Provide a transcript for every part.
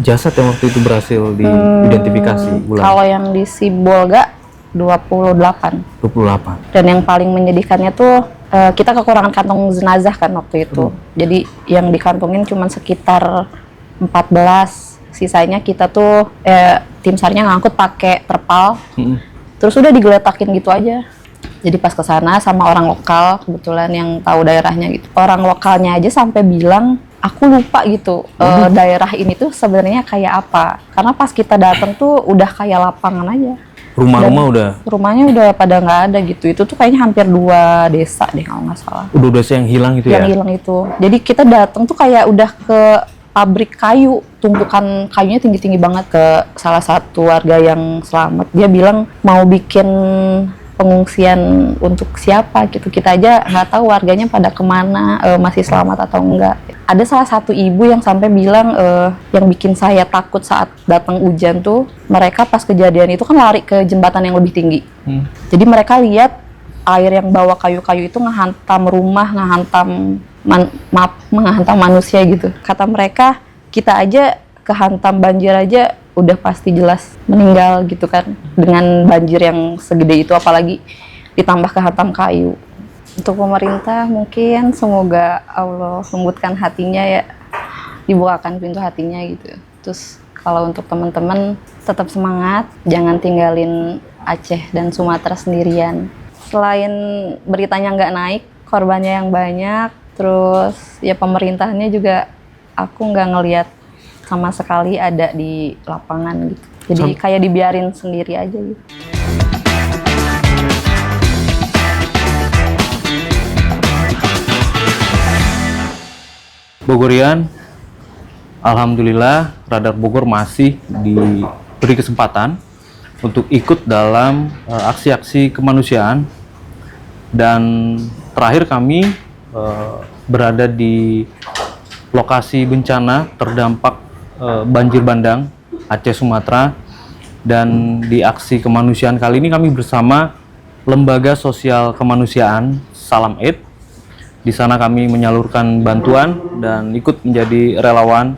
jasad yang waktu itu berhasil diidentifikasi? Kalau yang di Sibolga 28. 28. Dan yang paling menyedihkannya tuh kita kekurangan kantong jenazah kan waktu itu. Jadi yang dikantongin cuma sekitar 14. Sisanya kita tuh tim SAR-nya ngangkut pakai terpal. Terus udah digeletakin gitu aja. Jadi pas kesana sama orang lokal kebetulan yang tahu daerahnya gitu. Orang lokalnya aja sampai bilang, aku lupa gitu daerah ini tuh sebenarnya kayak apa. Karena pas kita datang tuh udah kayak lapangan aja. Rumahnya udah pada nggak ada gitu. Itu tuh kayaknya hampir 2 desa deh kalau nggak salah. Udah desa yang hilang itu yang hilang itu. Jadi kita datang tuh kayak udah ke pabrik kayu, tumpukan kayunya tinggi-tinggi banget. Ke salah satu warga yang selamat, dia bilang mau bikin pengungsian untuk siapa gitu. Kita aja nggak tahu warganya pada kemana, masih selamat atau enggak. Ada salah satu ibu yang sampai bilang yang bikin saya takut saat datang hujan tuh, mereka pas kejadian itu kan lari ke jembatan yang lebih tinggi. Jadi mereka lihat air yang bawa kayu-kayu itu ngehantam rumah, menghantam manusia gitu. Kata mereka, kita aja kehantam banjir aja udah pasti jelas meninggal gitu kan, dengan banjir yang segede itu, apalagi ditambah kehantam kayu. Untuk pemerintah mungkin semoga Allah lembutkan hatinya ya, dibukakan pintu hatinya gitu. Terus kalau untuk teman-teman tetap semangat, jangan tinggalin Aceh dan Sumatera sendirian. Selain beritanya nggak naik, korbannya yang banyak, terus ya pemerintahnya juga aku nggak ngelihat sama sekali ada di lapangan gitu. Jadi kayak dibiarin sendiri aja gitu. Bogorian, alhamdulillah Radar Bogor masih diberi kesempatan untuk ikut dalam aksi-aksi kemanusiaan, dan terakhir kami berada di lokasi bencana terdampak banjir bandang Aceh Sumatera, dan di aksi kemanusiaan kali ini kami bersama Lembaga Sosial Kemanusiaan Salam Eid. Di sana kami menyalurkan bantuan dan ikut menjadi relawan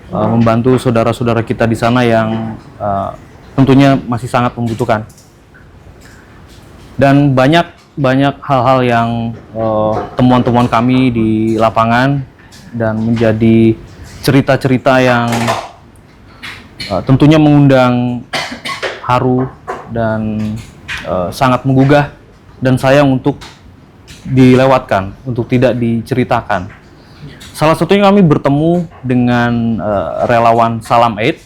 membantu saudara-saudara kita di sana yang tentunya masih sangat membutuhkan. Dan banyak hal-hal yang temuan-temuan kami di lapangan dan menjadi cerita-cerita yang tentunya mengundang haru dan sangat menggugah dan sayang untuk dilewatkan, untuk tidak diceritakan. Salah satunya kami bertemu dengan relawan Salam Eid,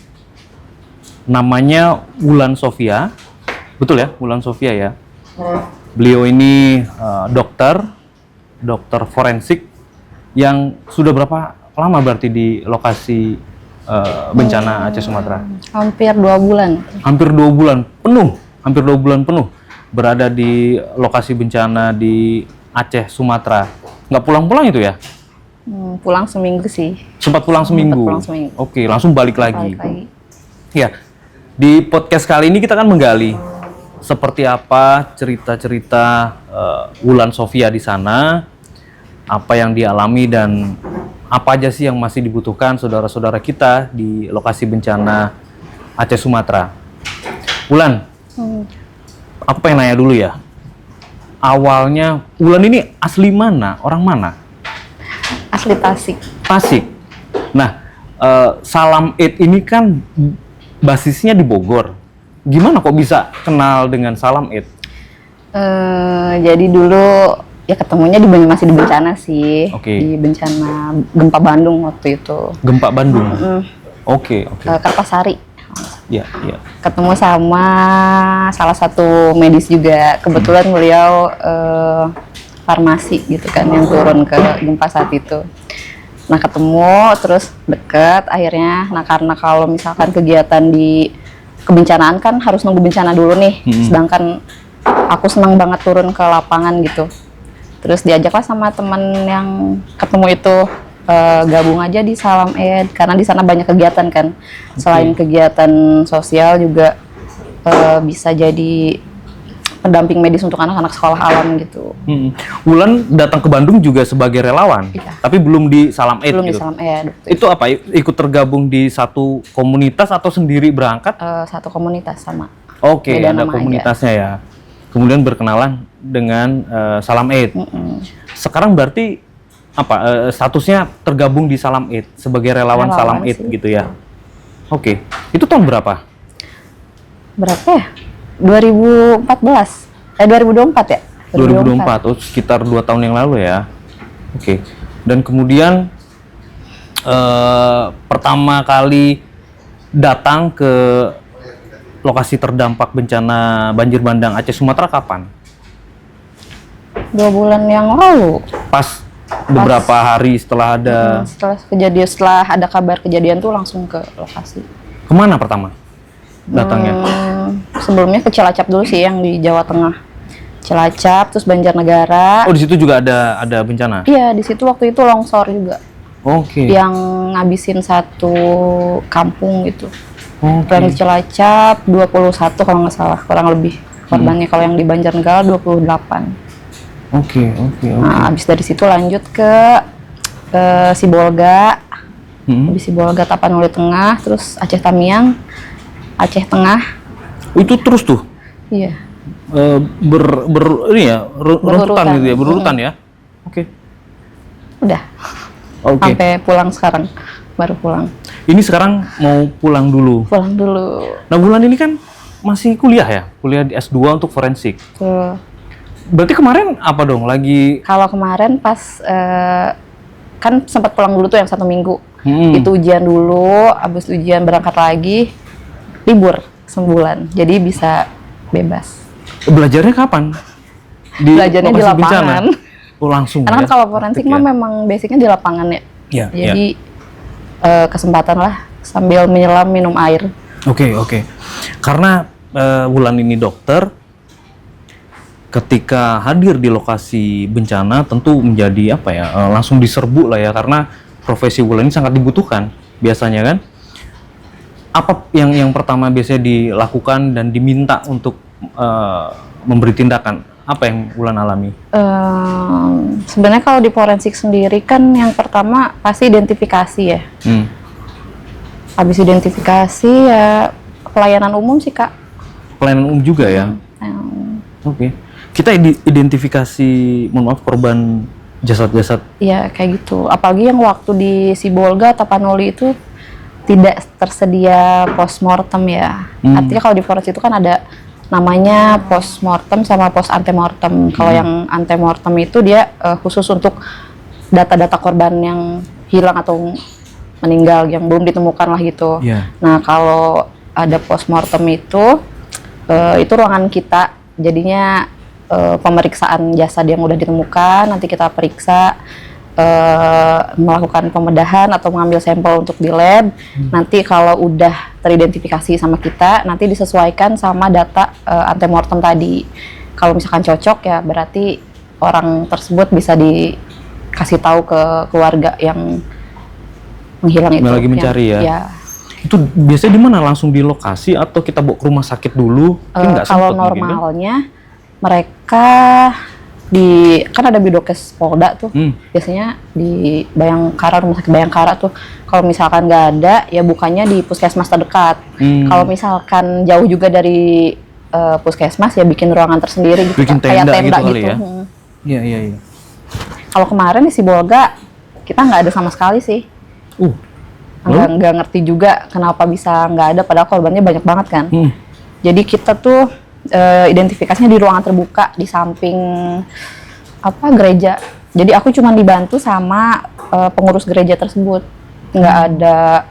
namanya Wulan Sofia. Betul ya, Wulan Sofia ya. Beliau ini dokter forensik yang sudah berapa lama berarti di lokasi bencana Aceh Sumatera? Hampir 2 bulan. Hampir 2 bulan penuh berada di lokasi bencana di Aceh Sumatera. Nggak pulang-pulang itu ya? Pulang seminggu sih. Sempat pulang seminggu. Oke, langsung balik lagi. Ya, di podcast kali ini kita akan menggali seperti apa cerita-cerita Wulan Sofia di sana, apa yang dialami dan apa aja sih yang masih dibutuhkan saudara-saudara kita di lokasi bencana Aceh Sumatera. Wulan, aku pengen nanya dulu ya. Awalnya Wulan ini asli mana? Orang mana? Asli Tasik. Tasik. Nah, Salam Eid ini kan basisnya di Bogor. Gimana kok bisa kenal dengan Salam Eid? Jadi dulu ya ketemunya masih di bencana sih. Di bencana gempa Bandung waktu itu. Gempa Bandung. Oke. Kartasari. Iya. Ketemu sama salah satu medis juga. Kebetulan beliau farmasi gitu kan yang turun ke gempa saat itu. Nah ketemu terus deket akhirnya. Nah karena kalau misalkan kegiatan di kebencanaan kan harus nunggu bencana dulu nih. Sedangkan aku senang banget turun ke lapangan gitu. Terus diajaklah sama teman yang ketemu itu gabung aja di Salam Eid karena di sana banyak kegiatan kan. Selain kegiatan sosial juga bisa jadi pendamping medis untuk anak-anak sekolah alam gitu. Wulan datang ke Bandung juga sebagai relawan, Iya. tapi belum di Salam Aid Belum gitu. di Salam Aid. Itu apa? Ikut tergabung di satu komunitas atau sendiri berangkat? Satu komunitas sama. Oke, Beda ada nama komunitasnya ya. Kemudian berkenalan dengan Salam Aid. Sekarang berarti apa? Statusnya tergabung di Salam Aid sebagai relawan Salam Aid sih. gitu ya. Oke, itu tahun berapa? Berapa ya? 2014. 2024 ya? 2024, oh sekitar 2 tahun yang lalu ya. Oke. Dan kemudian pertama kali datang ke lokasi terdampak bencana banjir bandang Aceh Sumatera kapan? 2 bulan yang lalu. Pas beberapa hari setelah ada. Setelah ada kabar kejadian tuh langsung ke lokasi. Kemana pertama datangnya? Sebelumnya ke Cilacap dulu sih, yang di Jawa Tengah. Cilacap, terus Banjarnegara. Oh, di situ juga ada bencana? Iya, di situ waktu itu longsor juga. Oke. Yang ngabisin satu kampung gitu. Oke. Yang di Cilacap 21 kalau nggak salah, kurang lebih korbannya. Kalau yang di Banjarnegara 28. Oke. Nah, habis dari situ lanjut ke Sibolga. Habis Sibolga Tapanuli Tengah, terus Aceh Tamiang, Aceh Tengah. Itu terus tuh? Iya. Ini ya, runtutan gitu ya, berurutan ya? Oke. Udah. Oke. Sampai pulang sekarang, baru pulang. Ini sekarang mau pulang dulu. Pulang dulu. Nah, Wulan ini kan masih kuliah ya? Kuliah di S2 untuk forensik. Tuh. Berarti kemarin apa dong? Lagi Kalau kemarin pas kan sempat pulang dulu tuh yang 1 minggu. Itu ujian dulu, abis ujian berangkat lagi, libur sebulan. Jadi bisa bebas. belajarnya kapan? Belajarnya di lokasi lapangan. bencana? Oh, langsung Karena ya? kan kalau forensik mah memang basicnya di lapangan ya. Iya, Jadi kesempatan lah sambil menyelam minum air. Oke. Karena Wulan ini dokter, ketika hadir di lokasi bencana tentu menjadi apa ya, langsung diserbu lah ya, karena profesi Wulan ini sangat dibutuhkan biasanya kan. Apa yang pertama biasanya dilakukan dan diminta untuk memberi tindakan? Apa yang Wulan alami? Sebenarnya kalau di forensik sendiri kan yang pertama pasti identifikasi ya. Habis identifikasi ya pelayanan umum sih Kak. Pelayanan umum juga ya? Oke. Kita identifikasi, mohon maaf, korban jasad-jasad. Iya kayak gitu. Apalagi yang waktu di Sibolga, Tapanuli itu tidak tersedia postmortem ya. Artinya kalau di forensik itu kan ada namanya postmortem sama post antemortem. Kalau yang antemortem itu dia khusus untuk data-data korban yang hilang atau meninggal yang belum ditemukan lah gitu. Yeah. Nah kalau ada postmortem itu ruangan kita, jadinya pemeriksaan jasad yang udah ditemukan nanti kita periksa, melakukan pembedahan atau mengambil sampel untuk di lab. Nanti kalau udah teridentifikasi sama kita, nanti disesuaikan sama data antemortem tadi. Kalau misalkan cocok ya berarti orang tersebut bisa dikasih tahu ke keluarga yang menghilang itu. Lagi mencari ya. Itu biasanya di mana? Langsung di lokasi atau kita bawa ke rumah sakit dulu? Kalau normalnya mereka kan ada Bidokes Polda tuh, biasanya di Bayangkara, rumah sakit Bayangkara tuh. Kalau misalkan nggak ada, ya bukannya di puskesmas terdekat. Kalau misalkan jauh juga dari puskesmas, ya bikin ruangan tersendiri gitu, bikin kayak tenda gitu. gitu. Iya. Kalau kemarin di Sibolga kita nggak ada sama sekali sih. Nggak ngerti juga kenapa bisa nggak ada, padahal korbannya banyak banget kan. Jadi kita tuh identifikasinya di ruangan terbuka di samping gereja. Jadi aku cuma dibantu sama pengurus gereja tersebut. Nggak ada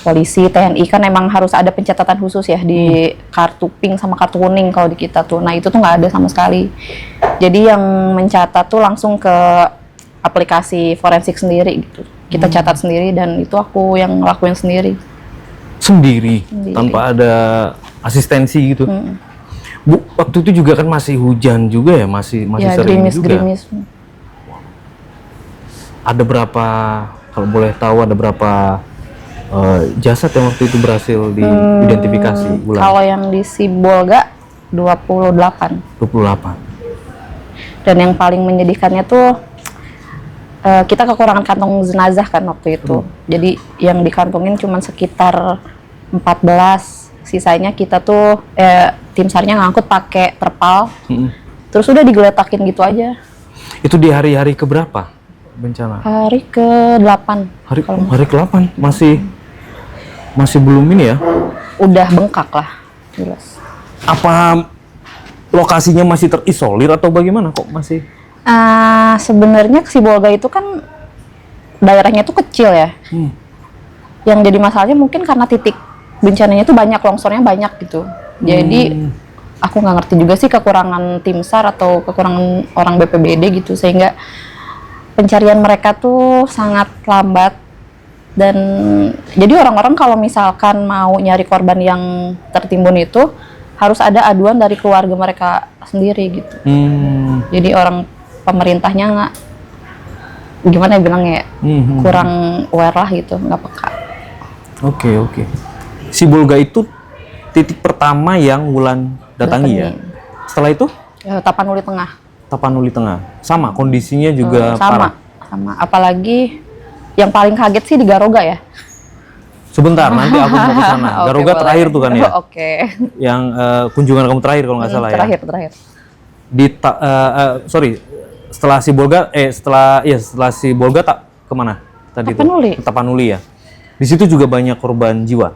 polisi, TNI, kan emang harus ada pencatatan khusus ya di kartu pink sama kartu kuning kalau di kita tuh. Nah itu tuh nggak ada sama sekali. Jadi yang mencatat tuh langsung ke aplikasi forensik sendiri gitu. Kita catat sendiri dan itu aku yang ngelakuin sendiri. Sendiri. Tanpa ada asistensi gitu. Bu, waktu itu juga kan masih hujan juga ya, masih ya, sering juga. Gerimis. Ada berapa, kalau boleh tahu, ada berapa jasad yang waktu itu berhasil diidentifikasi? Kalau yang di Sibolga 28. 28. Dan yang paling menyedihkannya tuh kita kekurangan kantong jenazah kan waktu itu. Jadi yang dikantongin cuma sekitar 14. Sisanya kita tuh tim SAR-nya ngangkut pakai terpal. Terus udah digeletakin gitu aja. Itu di hari-hari keberapa bencana? Hari ke-8. Hari ke-8 masih belum ini ya? Udah bengkak lah, jelas. Apa lokasinya masih terisolir atau bagaimana kok masih? Sebenarnya Sibolga itu kan daerahnya tuh kecil ya. Yang jadi masalahnya mungkin karena titik bencananya tuh banyak, longsornya banyak gitu. Jadi aku nggak ngerti juga sih kekurangan tim SAR atau kekurangan orang BPBD gitu, sehingga pencarian mereka tuh sangat lambat. Dan jadi orang-orang kalau misalkan mau nyari korban yang tertimbun itu harus ada aduan dari keluarga mereka sendiri gitu. Jadi orang pemerintahnya nggak, gimana ya bilangnya ya, kurang aware lah gitu, nggak peka. Oke. Sibolga itu titik pertama yang Wulan datangi ya? Setelah itu? Tapanuli Tengah. Tapanuli Tengah. Sama, kondisinya juga sama. Apalagi yang paling kaget sih di Garoga ya. Sebentar, nanti aku mau ke sana. Garoga boleh. terakhir tuh kan ya? Oke. Yang kunjungan kamu terakhir kalau nggak salah Terakhir. Setelah Sibolga tak kemana tadi? Tapanuli. Tapanuli ya. Di situ juga banyak korban jiwa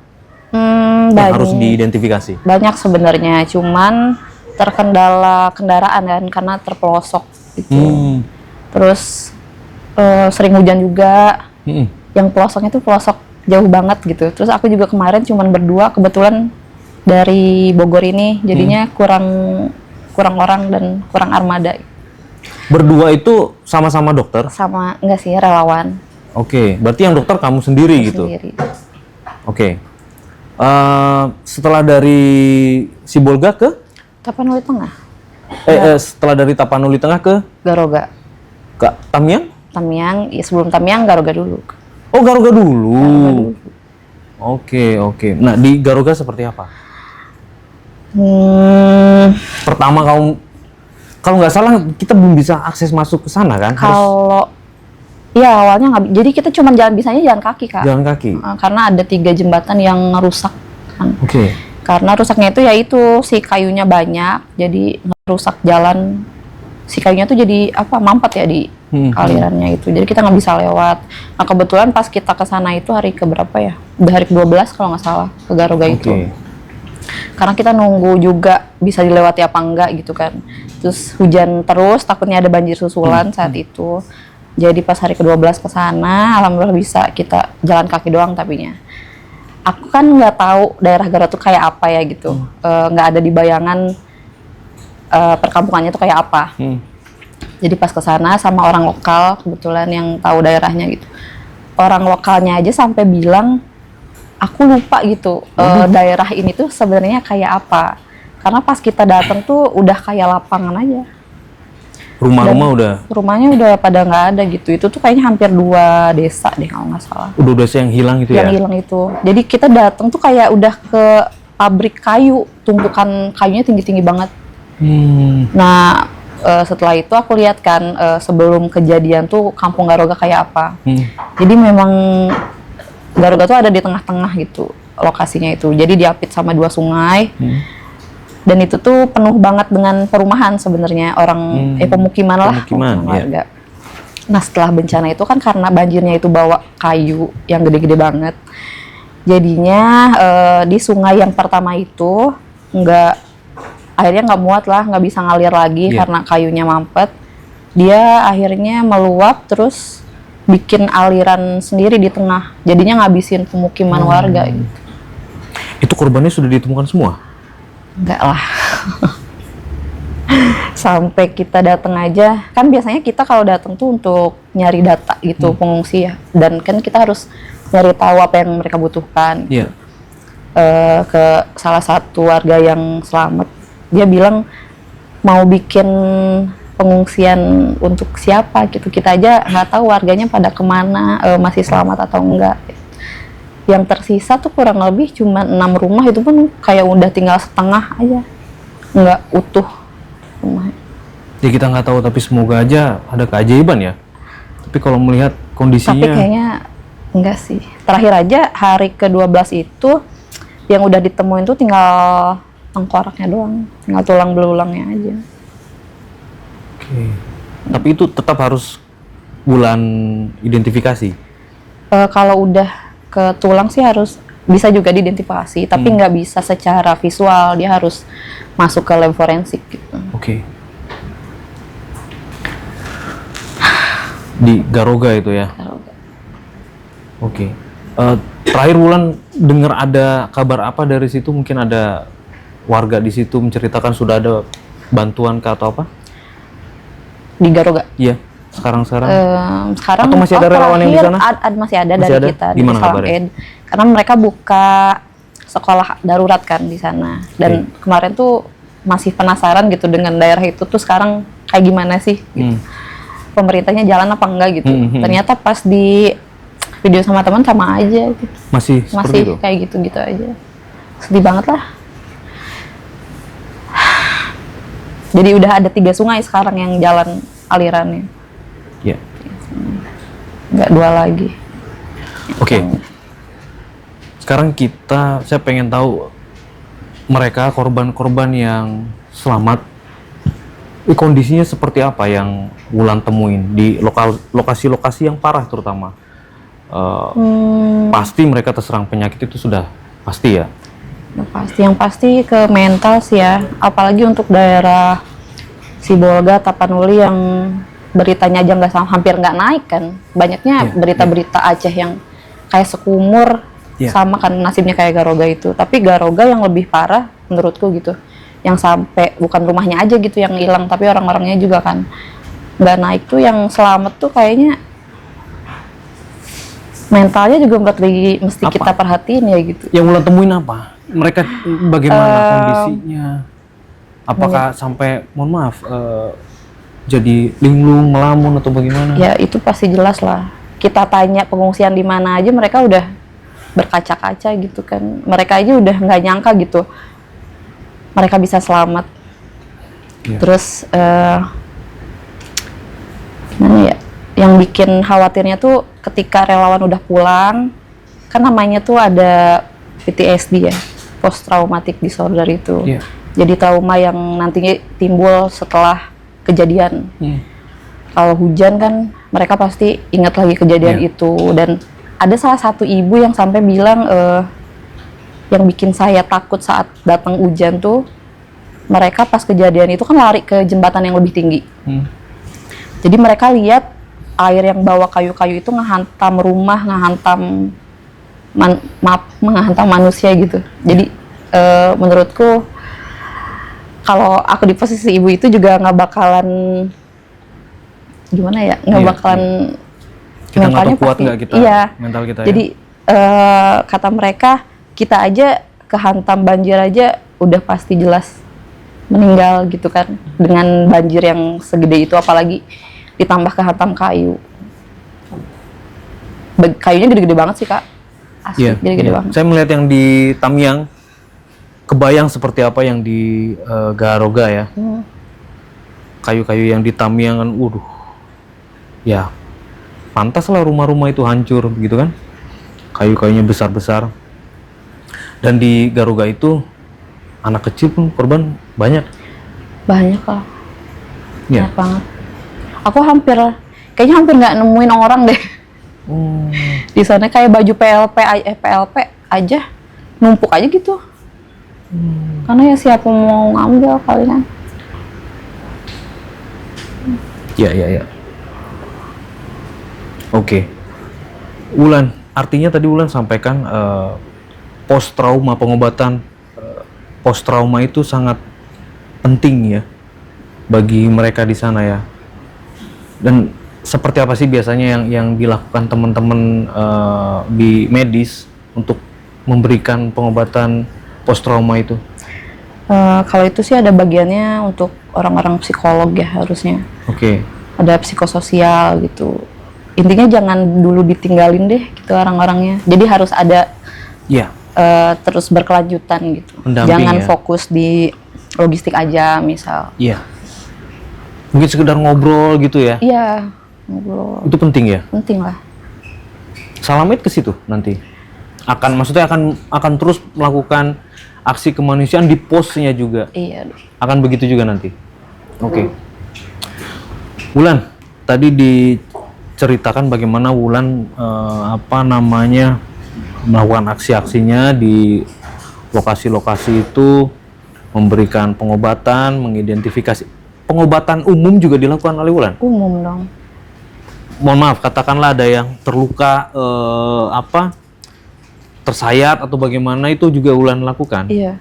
yang harus diidentifikasi. Banyak sebenarnya, cuman terkendala kendaraan kan karena terpelosok gitu. Terus sering hujan juga. Yang pelosoknya tuh pelosok jauh banget gitu. Terus aku juga kemarin cuman berdua, kebetulan dari Bogor ini, jadinya kurang orang dan kurang armada. Berdua itu sama-sama dokter? Sama, enggak sih, relawan. Oke, berarti yang dokter kamu sendiri gitu? Sendiri. Oke. Setelah dari Sibolga ke? Tapanuli Tengah. Setelah dari Tapanuli Tengah ke? Garoga. Ke Tamiang? Tamiang, ya sebelum Tamiang Garoga dulu. Oh, Garoga dulu. Oke. Nah, di Garoga seperti apa? Pertama kamu, kalau nggak salah kita belum bisa akses masuk ke sana kan? Iya, awalnya nggak. Jadi kita cuma bisanya jalan kaki, Kak. Jalan kaki. Karena ada 3 jembatan yang rusak kan. Oke. Karena rusaknya itu si kayunya banyak, jadi ngerusak jalan. Si kayunya tuh jadi mampet ya di alirannya itu. Jadi kita nggak bisa lewat. Nah, kebetulan pas kita ke sana itu hari keberapa ya? Udah hari ke-12 kalau nggak salah, ke Garoga itu. Karena kita nunggu juga bisa dilewati apa enggak gitu kan. Terus hujan terus, takutnya ada banjir susulan saat itu. Jadi pas hari ke-12 ke sana, alhamdulillah bisa kita jalan kaki doang tapinya. Aku kan nggak tahu daerah Garut tuh kayak apa ya gitu. Nggak ada di bayangan perkampungannya tuh kayak apa. Jadi pas ke sana sama orang lokal kebetulan yang tahu daerahnya gitu. Orang lokalnya aja sampai bilang, aku lupa gitu daerah ini tuh sebenarnya kayak apa. Karena pas kita datang tuh udah kayak lapangan aja. Rumahnya udah pada nggak ada gitu. Itu tuh kayaknya hampir 2 desa deh kalau nggak salah. Udah desa yang hilang gitu ya? Yang hilang itu. Jadi kita datang tuh kayak udah ke pabrik kayu, tumpukan kayunya tinggi-tinggi banget. Nah, setelah itu aku lihat kan sebelum kejadian tuh kampung Garoga kayak apa. Jadi memang Garoga tuh ada di tengah-tengah gitu lokasinya itu. Jadi diapit sama 2 sungai. Dan itu tuh penuh banget dengan perumahan sebenarnya, pemukiman lah warga. Nah, setelah bencana itu kan karena banjirnya itu bawa kayu yang gede-gede banget. Jadinya di sungai yang pertama itu akhirnya nggak muat lah, nggak bisa ngalir lagi karena kayunya mampet. Dia akhirnya meluap terus bikin aliran sendiri di tengah. Jadinya ngabisin pemukiman warga gitu. Itu korbannya sudah ditemukan semua? Enggak lah. Sampai kita datang aja, kan biasanya kita kalau datang tuh untuk nyari data gitu pengungsi ya, dan kan kita harus nyari tahu apa yang mereka butuhkan. Ke salah satu warga yang selamat, dia bilang mau bikin pengungsian untuk siapa gitu. Kita aja nggak tahu warganya pada kemana, masih selamat atau enggak. Yang tersisa tuh kurang lebih cuma 6 rumah, itu pun kayak udah tinggal setengah aja. nggak utuh rumahnya. Ya kita nggak tahu, tapi semoga aja ada keajaiban ya. Tapi kalau melihat Tapi kondisinya, kayaknya enggak sih. Terakhir aja hari ke-12 itu yang udah ditemuin tuh tinggal tengkoraknya doang, tinggal tulang belulangnya aja. oke. Tapi itu tetap harus bulan identifikasi. Kalau udah ke tulang sih harus bisa juga diidentifikasi, tapi nggak bisa secara visual, dia harus masuk ke lab forensik gitu. Oke. Di Garoga itu ya. Oke. Terakhir Wulan dengar ada kabar apa dari situ? Mungkin ada warga di situ menceritakan sudah ada bantuan ke atau apa? Di Garoga. Iya. Sekarang. Sekarang Atau masih ada relawan yang di sana? Masih ada Masih dari ada? kita Gimana di Salam kabarnya? Ed. Karena mereka buka sekolah darurat kan di sana. Dan kemarin tuh masih penasaran gitu dengan daerah itu tuh sekarang kayak gimana sih gitu. Pemerintahnya jalan apa enggak gitu. Ternyata pas di video sama teman sama aja gitu. Masih seperti itu? Kayak gitu-gitu aja. Sedih banget lah. Jadi udah ada 3 sungai sekarang yang jalan alirannya. Ya. Nggak 2 lagi. Oke. Sekarang saya pengen tahu mereka korban-korban yang selamat, kondisinya seperti apa yang Wulan temuin di lokasi-lokasi yang parah terutama. Pasti mereka terserang penyakit itu sudah pasti ya. Yang pasti ke mental sih ya, apalagi untuk daerah Sibolga, Tapanuli yang beritanya aja hampir nggak naik kan. Banyaknya berita-berita Aceh yang kayak sekumur, sama kan nasibnya kayak Garoga itu. Tapi Garoga yang lebih parah menurutku gitu, yang sampai bukan rumahnya aja gitu yang hilang, tapi orang-orangnya juga kan nggak naik tuh. Yang selamat tuh kayaknya mentalnya juga mesti kita perhatiin ya gitu. Yang Wulan temuin apa? Mereka bagaimana kondisinya? Apakah sampai, mohon maaf, jadi linglung, melamun atau bagaimana? Ya itu pasti jelas lah. Kita tanya pengungsian di mana aja, mereka udah berkaca-kaca gitu kan. Mereka aja udah nggak nyangka gitu mereka bisa selamat. Terus mana ya? Yang bikin khawatirnya tuh ketika relawan udah pulang, kan namanya tuh ada PTSD ya, post traumatic disorder itu. Jadi trauma yang nantinya timbul setelah kejadian. Kalau hujan kan mereka pasti ingat lagi kejadian itu. Dan ada salah satu ibu yang sampai bilang yang bikin saya takut saat datang hujan tuh, mereka pas kejadian itu kan lari ke jembatan yang lebih tinggi. Jadi mereka lihat air yang bawa kayu-kayu itu ngehantam rumah, menghantam manusia gitu. Jadi menurutku kalau aku di posisi ibu itu juga nggak bakalan gimana ya, nggak bakalan kita nggak tahu kuat nggak kita, mental kita. Jadi kata mereka, kita aja kehantam banjir aja udah pasti jelas meninggal gitu kan, dengan banjir yang segede itu, apalagi ditambah kehantam kayu. Kayunya gede-gede banget sih Kak, asli gede-gede banget. Saya melihat yang di Tamiang, kebayang seperti apa yang di Garoga ya. Kayu-kayu yang di Tamiang kan, ya pantas lah rumah-rumah itu hancur begitu kan. Kayu-kayunya besar-besar. Dan di Garoga itu anak kecil pun korban banyak. Banyak lah. Banyak banget. Aku kayaknya hampir nggak nemuin orang deh. Di sana kayak baju PLP aja numpuk aja gitu. Karena ya siapa mau ngambil kali kan. Ya. Oke. Wulan, artinya tadi Wulan sampaikan post trauma, pengobatan post trauma itu sangat penting ya bagi mereka di sana ya. Dan seperti apa sih biasanya yang dilakukan teman-teman di medis untuk memberikan pengobatan post trauma itu? Kalau itu sih ada bagiannya untuk orang-orang psikolog ya harusnya. Ada psikososial gitu. Intinya jangan dulu ditinggalin deh gitu orang-orangnya. Jadi harus ada terus berkelanjutan gitu. Jangan fokus di logistik aja misal. Iya. Mungkin sekedar ngobrol gitu ya. Iya, ngobrol. Itu penting ya. Penting lah. Salamit ke situ nanti. Maksudnya akan terus melakukan aksi kemanusiaan di posnya juga. Iya. Akan begitu juga nanti. Oke. Wulan, tadi diceritakan bagaimana Wulan melakukan aksi-aksinya di lokasi-lokasi itu, memberikan pengobatan, mengidentifikasi. Pengobatan umum juga dilakukan oleh Wulan? Umum dong. Mohon maaf, katakanlah ada yang terluka, tersayat atau bagaimana, itu juga Wulan lakukan? Iya.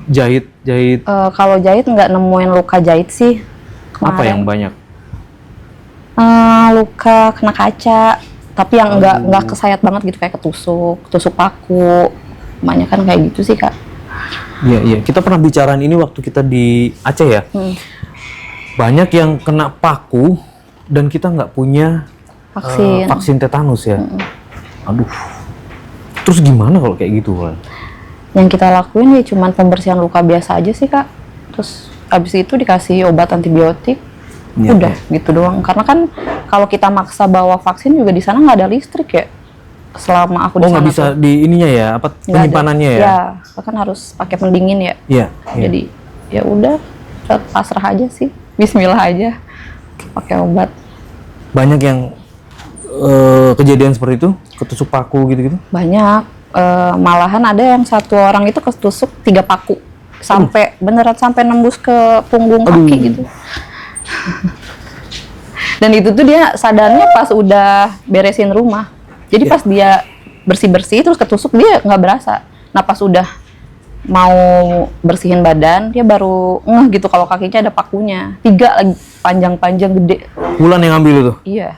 Jahit. Kalau jahit nggak nemuin luka jahit sih. Apa yang banyak? Luka kena kaca, tapi yang nggak kesayat banget gitu, kayak ketusuk paku. Banyak kan kayak gitu sih, Kak. Iya. Kita pernah bicarain ini waktu kita di Aceh ya. Banyak yang kena paku dan kita nggak punya vaksin tetanus ya. Aduh. Terus gimana kalau kayak gitu, Wulan? Yang kita lakuin ya cuman pembersihan luka biasa aja sih, Kak. Terus abis itu dikasih obat antibiotik. Ya, Udah gitu doang. Karena kan kalau kita maksa bawa vaksin juga di sana nggak ada listrik ya. Selama aku di sana. Nggak bisa di ininya ya, penyimpanannya ya? Ya, kan harus pakai pendingin ya. Iya. Jadi ya udah, pasrah aja sih. Bismillah aja. Pakai obat. Banyak yang kejadian seperti itu, ketusuk paku gitu-gitu? Banyak. Malahan ada yang satu orang itu ketusuk 3 paku. Beneran sampai nembus ke punggung kaki gitu. Dan itu tuh dia sadarnya pas udah beresin rumah. Jadi pas dia bersih-bersih terus ketusuk, dia nggak berasa. Nah pas udah mau bersihin badan, dia baru ngeh gitu kalau kakinya ada pakunya. 3 lagi, panjang-panjang gede. Wulan yang ngambil itu? Iya.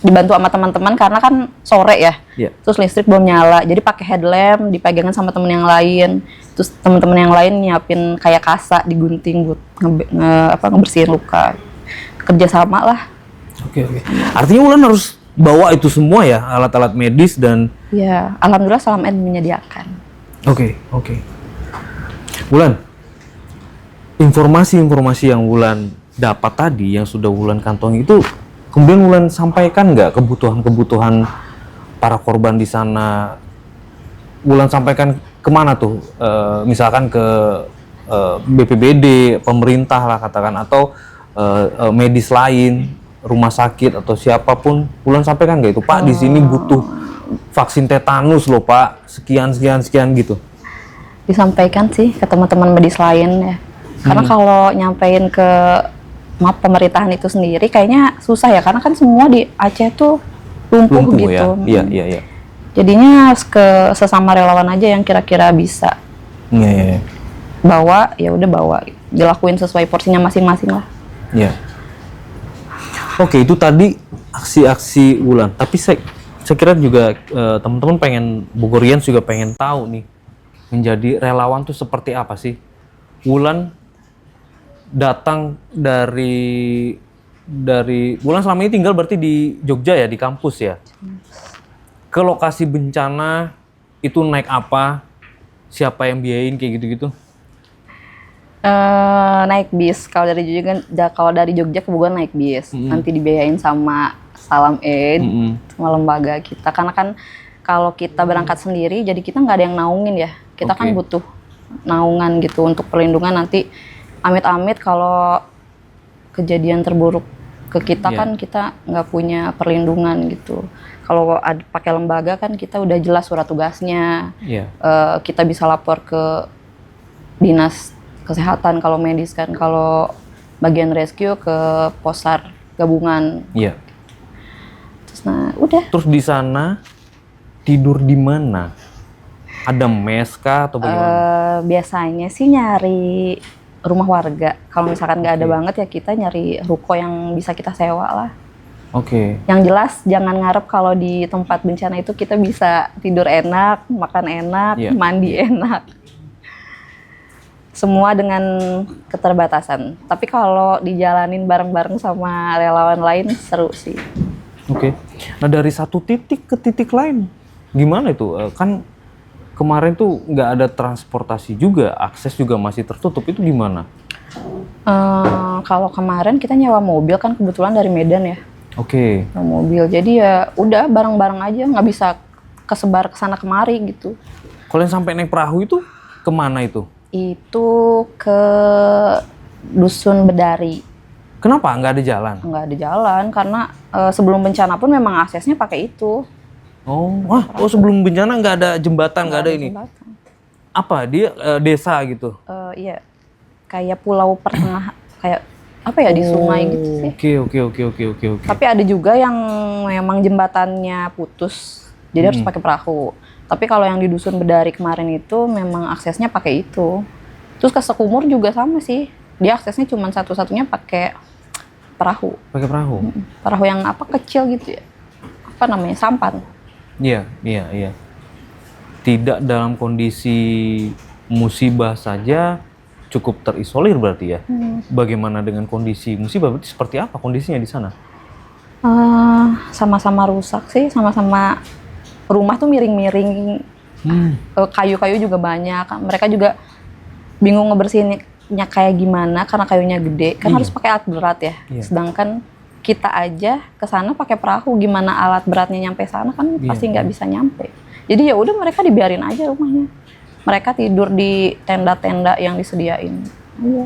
Dibantu sama teman-teman karena kan sore ya. Iya. Terus listrik belum nyala, jadi pakai headlamp, dipegangin sama temen yang lain. Terus teman-teman yang lain nyiapin kayak kasa, digunting buat ngebersihin luka. Kerja sama lah. Oke. Artinya Wulan harus bawa itu semua ya, alat-alat medis dan... Ya, alhamdulillah Salam Ed menyediakan. Oke. Wulan, informasi-informasi yang Wulan dapat tadi, yang sudah Wulan kantongi itu, kemudian Wulan sampaikan nggak kebutuhan-kebutuhan para korban di sana? Wulan sampaikan kemana tuh? Misalkan ke BPBD, pemerintah lah katakan, atau medis lain, rumah sakit atau siapapun. Wulan sampaikan nggak itu, Pak, di sini butuh vaksin tetanus loh, Pak, sekian gitu? Disampaikan sih ke teman-teman medis lain ya. Karena kalau nyampein ke pemerintahan itu sendiri kayaknya susah ya, karena kan semua di Aceh tuh lumpuh gitu. Ya? Iya. Jadinya ke sesama relawan aja yang kira-kira bisa. Iya. Bawa, ya udah bawa. Dilakuin sesuai porsinya masing-masing lah. Iya. Oke, itu tadi aksi-aksi Wulan. Tapi saya kira juga teman-teman Bogorians juga pengen tahu nih, menjadi relawan tuh seperti apa sih? Wulan datang dari Wulan selama ini tinggal berarti di Jogja ya, di kampus ya? Ke lokasi bencana itu naik apa? Siapa yang biayain kayak gitu-gitu? Naik bis. Kalau dari Jogja ke Bogor naik bis. Nanti dibiayain sama Salam Ed, sama lembaga kita. Karena kan kalau kita berangkat sendiri, jadi kita nggak ada yang naungin ya. Kita kan butuh naungan gitu untuk perlindungan nanti. Amit-amit kalau kejadian terburuk ke kita kan kita nggak punya perlindungan gitu. Kalau pakai lembaga kan kita udah jelas surat tugasnya. Kita bisa lapor ke dinas kesehatan kalau medis kan. Kalau bagian rescue ke posar gabungan. Iya. Terus udah. Terus di sana tidur di mana? Ada mes kah atau bagaimana? Biasanya sih nyari rumah warga. Kalau misalkan nggak ada banget ya kita nyari ruko yang bisa kita sewa lah. Yang jelas jangan ngarep kalau di tempat bencana itu kita bisa tidur enak, makan enak, mandi enak. Semua dengan keterbatasan. Tapi kalau dijalanin bareng-bareng sama relawan lain seru sih. Nah dari satu titik ke titik lain, gimana itu? Kan kemarin tuh nggak ada transportasi juga, akses juga masih tertutup, itu gimana? Kalau kemarin kita nyewa mobil kan kebetulan dari Medan ya. Oke. Nyewa mobil, jadi ya udah bareng-bareng aja, nggak bisa kesebar kesana kemari gitu. Kalau yang sampai naik perahu itu kemana itu? Itu ke Dusun Bedari. Kenapa nggak ada jalan? Nggak ada jalan karena sebelum bencana pun memang aksesnya pakai itu. Oh sebelum bencana nggak ada jembatan, nggak ada ini. Jembatan. Apa dia desa gitu? Iya, kayak pulau pertengah, kayak apa ya di sungai gitu sih. Oke. Tapi ada juga yang memang jembatannya putus, jadi harus pakai perahu. Tapi kalau yang di Dusun Bedari kemarin itu memang aksesnya pakai itu. Terus ke Sekumur juga sama sih, dia aksesnya cuma satu-satunya pakai perahu. Pakai perahu? Perahu yang apa kecil gitu ya, apa namanya, sampan. Iya. Tidak dalam kondisi musibah saja cukup terisolir berarti ya. Bagaimana dengan kondisi musibah? Berarti seperti apa kondisinya di sana? Sama-sama rusak sih, sama-sama rumah tuh miring-miring. Kayu-kayu juga banyak. Mereka juga bingung ngebersihinnya kayak gimana karena kayunya gede. Kan harus pakai alat berat ya. Sedangkan kita aja ke sana pakai perahu, gimana alat beratnya nyampe sana kan pasti nggak bisa nyampe. Jadi ya udah mereka dibiarin aja rumahnya. Mereka tidur di tenda-tenda yang disediain. Iya.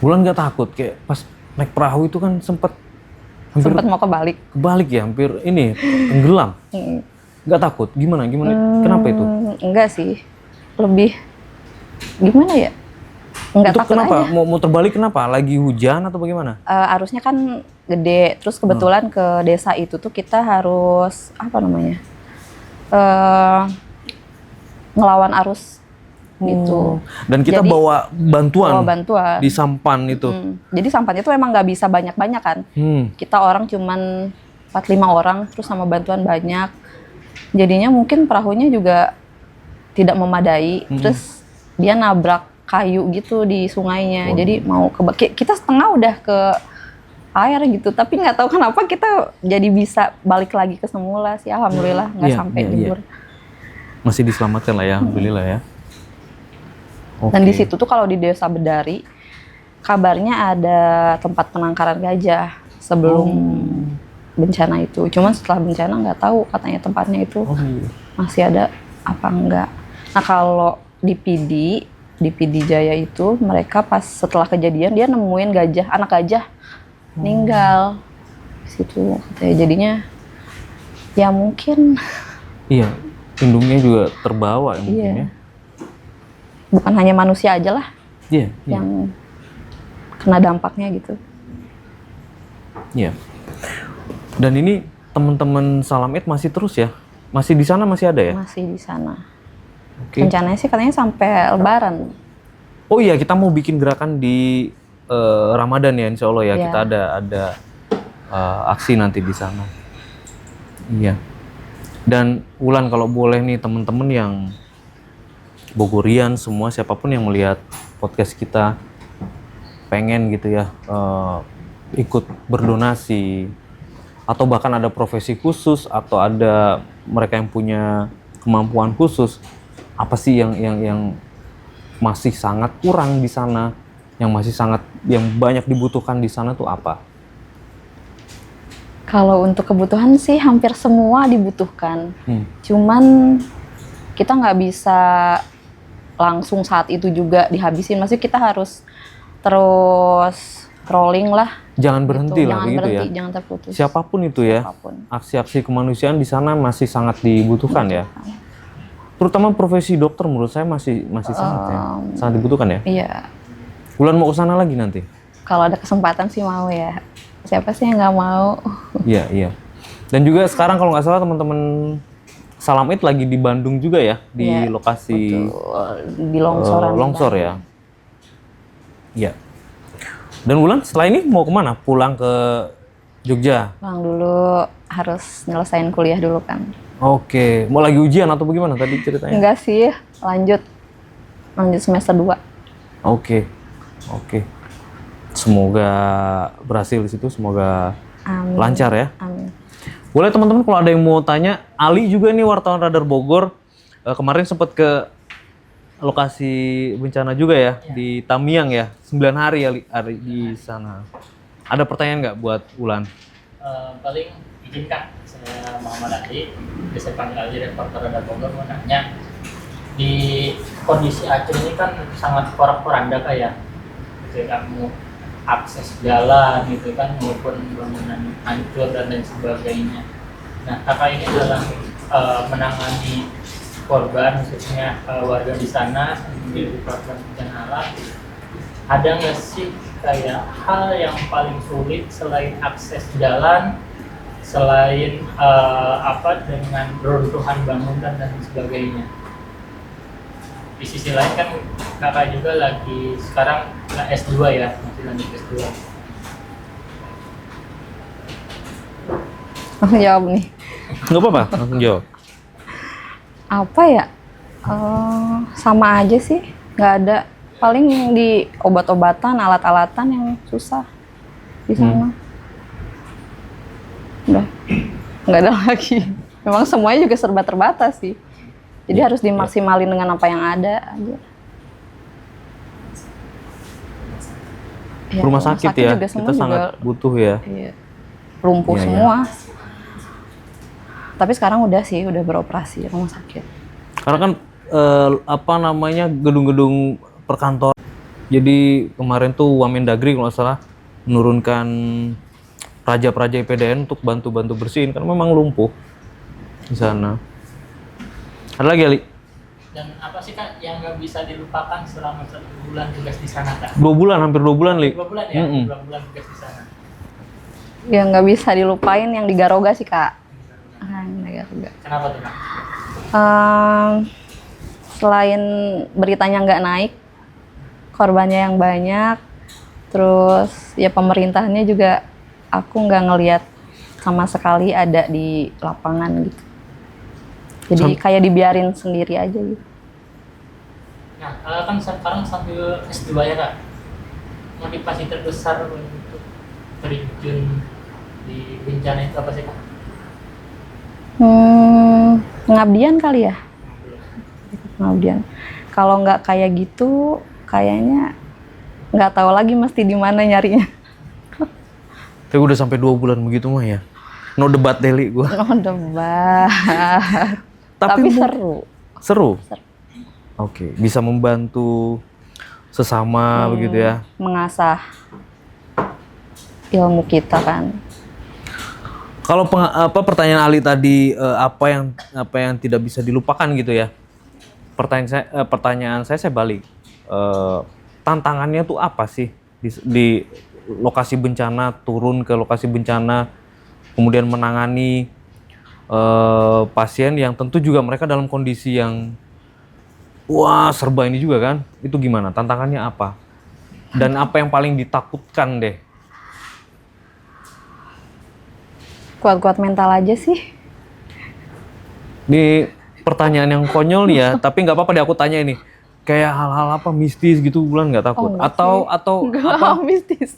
Wulan nggak takut kayak pas naik perahu itu kan sempat Mau kebalik. Kebalik ya, hampir ini tenggelam. Nggak takut? Gimana? Kenapa itu? Enggak sih. Lebih gimana ya? Enggak itu takut kenapa? aja. Mau terbalik kenapa? Lagi hujan atau bagaimana? Arusnya kan gede. Terus kebetulan ke desa itu tuh kita harus apa namanya? Ngelawan arus gitu. Dan kita Jadi, bawa bantuan bantuan di sampan itu. Jadi sampannya tuh emang nggak bisa banyak-banyak kan. Kita orang cuman 4-5 orang, terus sama bantuan banyak. Jadinya mungkin perahunya juga tidak memadai. Terus dia nabrak kayu gitu di sungainya. Jadi mau kita setengah udah ke air gitu. Tapi nggak tahu kenapa kita jadi bisa balik lagi ke semula sih. Alhamdulillah nggak sampai libur. Masih diselamatkan lah ya, alhamdulillah ya. Dan di situ tuh kalau di Desa Bedari, kabarnya ada tempat penangkaran gajah sebelum bencana itu. Cuman setelah bencana nggak tahu, katanya tempatnya itu masih ada apa enggak. Nah kalau di PD Jaya itu, mereka pas setelah kejadian dia nemuin anak gajah meninggal di situ. Katanya jadinya ya mungkin. Iya, indungnya juga terbawa ya mungkin ya. Bukan hanya manusia aja lah yang kena dampaknya gitu. Iya. Dan ini teman-teman Salam Eid masih terus ya? Masih di sana masih ada ya? Masih di sana. Rencananya sih katanya sampai Lebaran. Oh iya, kita mau bikin gerakan di Ramadan ya, insya Allah ya. Kita ada aksi nanti di sana. Iya. Dan Wulan kalau boleh nih teman-teman yang Bogorian semua, siapapun yang melihat podcast kita pengen gitu ya ikut berdonasi atau bahkan ada profesi khusus atau ada mereka yang punya kemampuan khusus, apa sih yang masih sangat kurang di sana, yang banyak dibutuhkan di sana tuh apa? Kalau untuk kebutuhan sih hampir semua dibutuhkan. Cuman kita nggak bisa langsung saat itu juga dihabisin. Maksudnya kita harus terus rolling lah. Jangan berhenti lah begitu ya. Jangan terputus. Siapapun itu ya. Aksi-aksi kemanusiaan di sana masih sangat dibutuhkan ya. Terutama profesi dokter menurut saya masih sangat dibutuhkan ya. Iya. Wulan mau ke sana lagi nanti? Kalau ada kesempatan sih mau ya. Siapa sih yang nggak mau? Iya. Dan juga sekarang kalau nggak salah teman-teman Salam Eid lagi di Bandung juga ya, di lokasi di longsoran. Longsor ya. Iya. Dan Wulan setelah ini mau kemana? Pulang ke Jogja? Pulang dulu, harus nyelesain kuliah dulu kan. Oke, mau lagi ujian atau bagaimana tadi ceritanya? Enggak sih, lanjut semester 2. Oke. Semoga berhasil di situ, semoga lancar ya. Amin. Boleh teman-teman kalau ada yang mau tanya, Ali juga nih wartawan Radar Bogor kemarin sempat ke lokasi bencana juga ya, di Tamiang ya, 9 hari ya di sana. Ada pertanyaan nggak buat Ulan? Paling izin Kak, saya Muhammad Ali, bisa panggil aja reporter Radar Bogor, mau nanya di kondisi Aceh ini kan sangat porak-poranda Kak ya, ketika kamu akses jalan gitu kan maupun bangunan hancur dan lain sebagainya. Nah Kakak ini dalam menangani korban, khususnya warga di sana menjadi korban bencana alam, ada nggak sih kayak hal yang paling sulit selain akses jalan, selain dengan reruntuhan bangunan dan sebagainya? Di sisi lain kan kakak juga lagi sekarang S2 ya, masih lanjut S2. Langsung jawab nih. Nggak apa-apa, langsung jawab. Apa ya? Sama aja sih, nggak ada. Paling yang di obat-obatan, alat-alatan yang susah di sana. Udah, nggak ada lagi. Memang semuanya juga serba terbatas sih. Jadi harus dimaksimalin dengan apa yang ada aja. Ya, Rumah sakit ya, juga kita sangat butuh ya. Iya, lumpuh Iya, semua. Tapi sekarang udah sih, udah beroperasi rumah sakit. Karena kan gedung-gedung perkantoran. Jadi kemarin tuh Wamendagri kalau nggak salah menurunkan praja-praja IPDN untuk bantu-bantu bersihin karena memang lumpuh di sana. Ada lagi Ali? Dan apa sih Kak yang nggak bisa dilupakan selama 1 bulan tugas di sana Kak? 2 bulan, hampir 2 bulan Li. 2 bulan ya, 2 bulan tugas di sana. Yang nggak bisa dilupain yang di Garoga sih Kak. Yang di Garoga. Kenapa tuh Kak? Selain beritanya nggak naik, korbannya yang banyak, terus ya pemerintahannya juga aku nggak ngelihat sama sekali ada di lapangan gitu. Jadi kayak dibiarin sendiri aja gitu. Nah, kan sekarang sambil S2 ya Kak, motivasi terbesar untuk terjun di bencana itu apa sih Kak? Pengabdian kali ya. Pengabdian. Kalau nggak kayak gitu, kayaknya nggak tahu lagi mesti di mana nyarinya. Tapi udah sampai 2 bulan begitu mah ya. No debat Deli gua. No debat. Tapi seru. Seru? Oke, bisa membantu sesama begitu ya. Mengasah ilmu kita kan. Kalau pertanyaan Ali tadi apa yang tidak bisa dilupakan gitu ya. Pertanyaan saya balik. Tantangannya tuh apa sih di lokasi bencana, turun ke lokasi bencana, kemudian menangani pasien yang tentu juga mereka dalam kondisi yang serba ini juga kan. Itu gimana? Tantangannya apa? Dan apa yang paling ditakutkan deh? Kuat-kuat mental aja sih. Ini pertanyaan yang konyol nih ya, tapi nggak apa-apa deh aku tanya ini. Kayak hal-hal apa mistis gitu Bulan nggak takut? Atau apa mistis.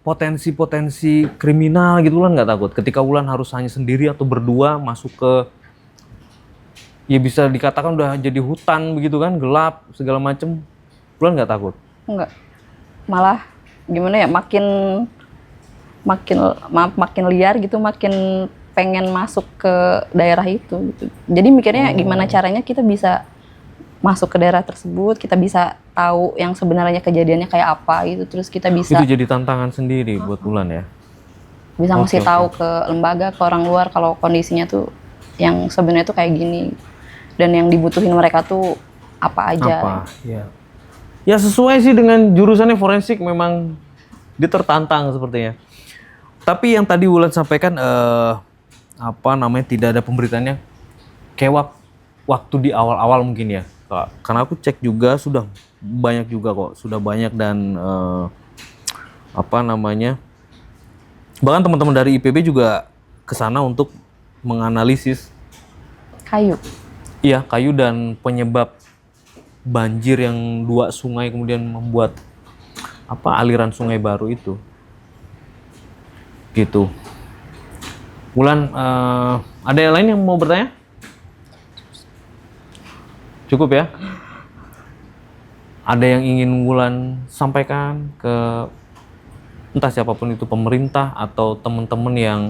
Potensi-potensi kriminal gitu Bulan nggak takut? Ketika Bulan harus hanya sendiri atau berdua masuk ke, ya bisa dikatakan udah jadi hutan begitu kan, gelap segala macem, Bulan nggak takut? Enggak. Malah gimana ya, makin liar gitu, makin pengen masuk ke daerah itu gitu. Jadi mikirnya gimana caranya kita bisa masuk ke daerah tersebut, kita bisa tahu yang sebenarnya kejadiannya kayak apa gitu, terus kita bisa itu jadi tantangan sendiri buat Bulan ya. Bisa ngasih tahu ke lembaga, ke orang luar kalau kondisinya tuh yang sebenarnya tuh kayak gini dan yang dibutuhin mereka tuh apa aja. Ya sesuai sih dengan jurusannya forensik, memang dia tertantang sepertinya. Tapi yang tadi Wulan sampaikan tidak ada pemberitaannya kayak waktu di awal-awal mungkin ya. Karena aku cek juga sudah banyak juga kok, dan bahkan teman-teman dari IPB juga ke sana untuk menganalisis Kayu. Iya, kayu dan penyebab banjir yang 2 sungai kemudian membuat aliran sungai baru itu. Gitu. Wulan, ada yang lain yang mau bertanya? Cukup ya? Ada yang ingin Wulan sampaikan ke entah siapapun itu, pemerintah atau teman-teman yang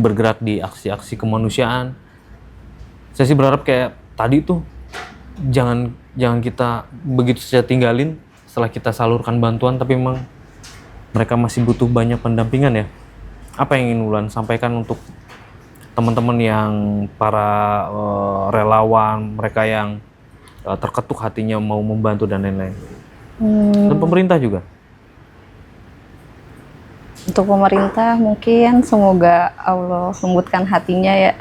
bergerak di aksi-aksi kemanusiaan? Saya sih berharap kayak tadi tuh jangan kita begitu saja tinggalin setelah kita salurkan bantuan, tapi memang mereka masih butuh banyak pendampingan ya. Apa yang ingin Wulan sampaikan untuk teman-teman yang para relawan, mereka yang terketuk hatinya mau membantu dan lain-lain? Dan pemerintah juga. Untuk pemerintah mungkin semoga Allah lembutkan hatinya ya,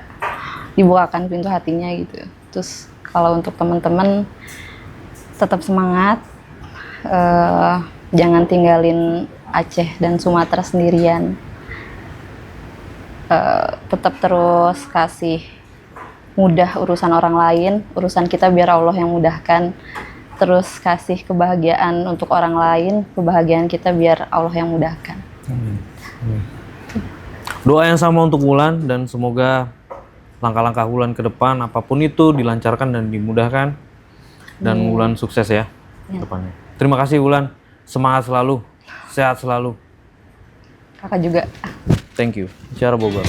dibukakan pintu hatinya gitu. Terus kalau untuk teman-teman tetap semangat, jangan tinggalin Aceh dan Sumatera sendirian. Tetap terus kasih mudah urusan orang lain, urusan kita biar Allah yang mudahkan. Terus kasih kebahagiaan untuk orang lain, kebahagiaan kita biar Allah yang mudahkan. Doa yang sama untuk Wulan, dan semoga langkah-langkah Wulan ke depan apapun itu dilancarkan dan dimudahkan, dan Wulan sukses ya depannya. Terima kasih Wulan, semangat selalu, sehat selalu. Kakak juga. Thank you. Syara Bogor.